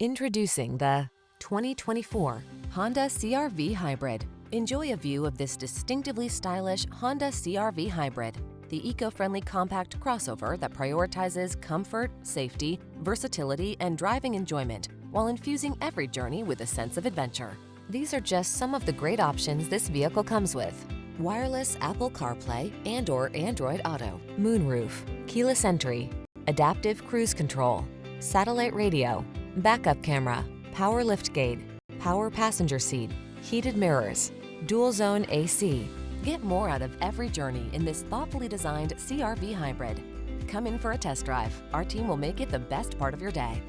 Introducing the 2024 Honda CR-V Hybrid. Enjoy a view of this distinctively stylish Honda CR-V Hybrid, the eco-friendly compact crossover that prioritizes comfort, safety, versatility, and driving enjoyment while infusing every journey with a sense of adventure. These are just some of the great options this vehicle comes with: wireless Apple CarPlay and/or Android Auto, moonroof, keyless entry, adaptive cruise control, satellite radio, backup camera, power liftgate, power passenger seat, heated mirrors, dual zone AC. Get more out of every journey in this thoughtfully designed CR-V Hybrid. Come in for a test drive. Our team will make it the best part of your day.